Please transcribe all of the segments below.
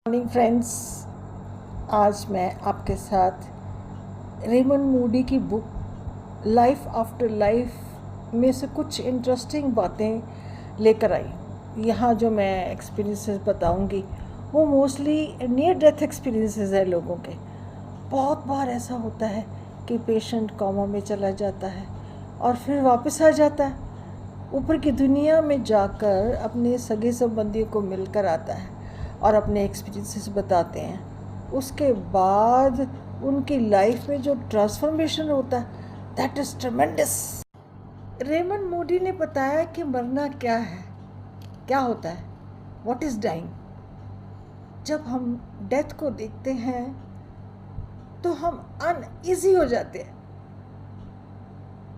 Morning friends, आज मैं आपके साथ रेमंड मूडी की बुक लाइफ आफ्टर लाइफ में से कुछ इंटरेस्टिंग बातें लेकर आई। यहाँ जो मैं एक्सपीरियंसेस बताऊंगी वो मोस्टली नियर डेथ एक्सपीरियंसेस है लोगों के। बहुत बार ऐसा होता है कि पेशेंट कोमा में चला जाता है और फिर वापस आ जाता है, ऊपर की दुनिया में जाकर अपने सगे संबंधियों को मिलकर आता है और अपने एक्सपीरियंसेस बताते हैं। उसके बाद उनकी लाइफ में जो ट्रांसफॉर्मेशन होता है, दैट इज़ ट्रेमेंडस। रेमंड मूडी ने बताया कि मरना क्या है, क्या होता है, व्हाट इज़ डाइंग। जब हम डेथ को देखते हैं तो हम अनईजी हो जाते हैं,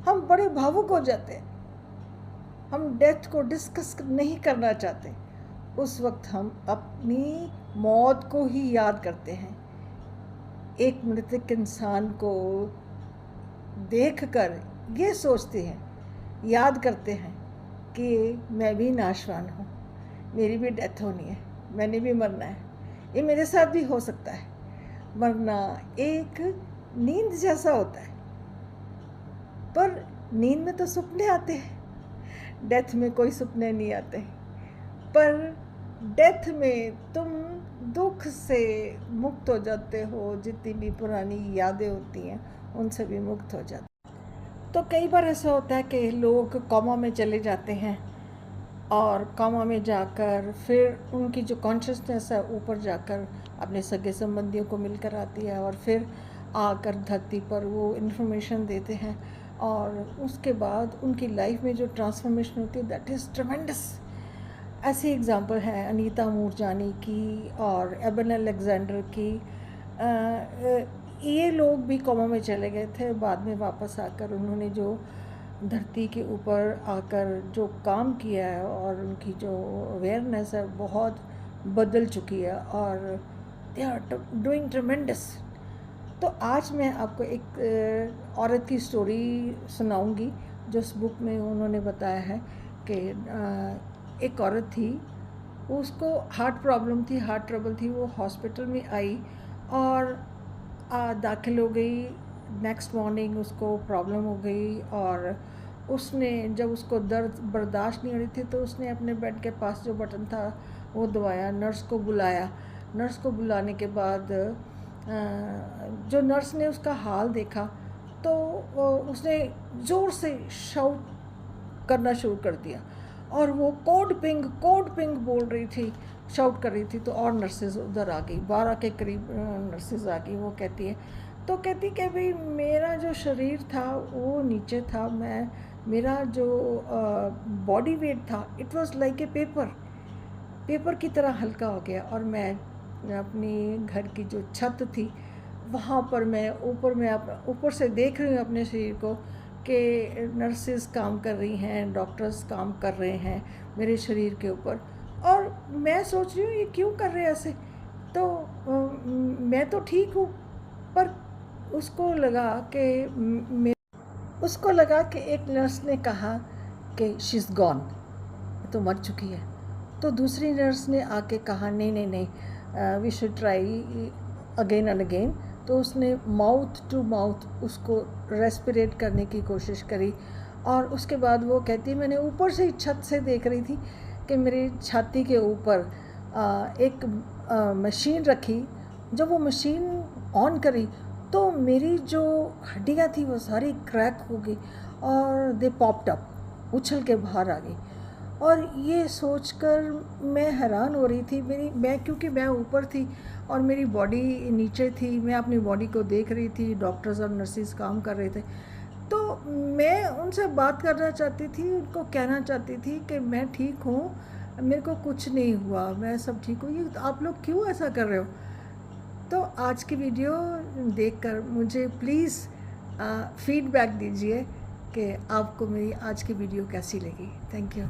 हम बड़े भावुक हो जाते हैं, हम डेथ को डिस्कस नहीं करना चाहते। उस वक्त हम अपनी मौत को ही याद करते हैं। एक मृतक इंसान को देखकर ये सोचते हैं, याद करते हैं कि मैं भी नाशवान हूँ, मेरी भी डेथ होनी है, मैंने भी मरना है, ये मेरे साथ भी हो सकता है। मरना एक नींद जैसा होता है, पर नींद में तो सपने आते हैं, डेथ में कोई सपने नहीं आते। पर डेथ में तुम दुख से मुक्त हो जाते हो, जितनी भी पुरानी यादें होती हैं उनसे भी मुक्त हो जाते। तो कई बार ऐसा होता है कि लोग कोमा में चले जाते हैं और कोमा में जाकर फिर उनकी जो कॉन्शियसनेस है ऊपर जाकर अपने सगे संबंधियों को मिलकर आती है और फिर आकर धरती पर वो इन्फॉर्मेशन देते हैं और उसके बाद उनकी लाइफ में जो ट्रांसफॉर्मेशन होती है, दैट इज़ ट्रेमेंडस। ऐसी एग्ज़ाम्पल है अनीता मूरजानी की और एबन अलेक्जेंडर की। ये लोग भी कोमा में चले गए थे, बाद में वापस आकर उन्होंने जो धरती के ऊपर आकर जो काम किया है और उनकी जो अवेयरनेस है बहुत बदल चुकी है और दे आर डूइंग ट्रेमेंडस। तो आज मैं आपको एक औरत की स्टोरी सुनाऊंगी जो उस बुक में उन्होंने बताया है कि एक औरत थी, उसको हार्ट प्रॉब्लम थी, हार्ट ट्रबल थी। वो हॉस्पिटल में आई और दाखिल हो गई। नेक्स्ट मॉर्निंग उसको प्रॉब्लम हो गई और उसने जब उसको दर्द बर्दाश्त नहीं हो रही थी तो उसने अपने बेड के पास जो बटन था वो दबाया, नर्स को बुलाया। नर्स को बुलाने के बाद जो नर्स ने उसका हाल देखा तो उसने ज़ोर से शाउट करना शुरू कर दिया और वो कोड पिंग बोल रही थी, शाउट कर रही थी। तो और नर्सेज उधर आ गई, 12 के करीब नर्सेज आ गई। वो कहती कि भाई मेरा जो शरीर था वो नीचे था, मेरा जो बॉडी वेट था it was like a paper की तरह हल्का हो गया और मैं अपनी घर की जो छत थी वहाँ पर मैं ऊपर से देख रही हूँ अपने शरीर को कि नर्सेज काम कर रही हैं, डॉक्टर्स काम कर रहे हैं मेरे शरीर के ऊपर। और मैं सोच रही हूँ ये क्यों कर रहे हैं ऐसे, तो मैं तो ठीक हूँ। पर उसको लगा कि एक नर्स ने कहा कि शी इज़ गॉन, तो मर चुकी है। तो दूसरी नर्स ने आके कहा नहीं, we should try again and again. तो उसने माउथ टू माउथ उसको रेस्पिरेट करने की कोशिश करी और उसके बाद वो कहती मैंने ऊपर से छत से देख रही थी कि मेरी छाती के ऊपर एक मशीन रखी। जब वो मशीन ऑन करी तो मेरी जो हड्डियाँ थी वो सारी क्रैक हो गई और दे पॉप्ड अप, उछल के बाहर आ गई। और ये सोचकर मैं हैरान हो रही थी, क्योंकि मैं ऊपर थी और मेरी बॉडी नीचे थी, मैं अपनी बॉडी को देख रही थी, डॉक्टर्स और नर्सेज काम कर रहे थे। तो मैं उनसे बात करना चाहती थी, उनको कहना चाहती थी कि मैं ठीक हूँ, मेरे को कुछ नहीं हुआ, मैं सब ठीक हूँ, ये आप लोग क्यों ऐसा कर रहे हो। तो आज की वीडियो देखकर मुझे प्लीज़ फीडबैक दीजिए कि आपको मेरी आज की वीडियो कैसी लगी। Thank you.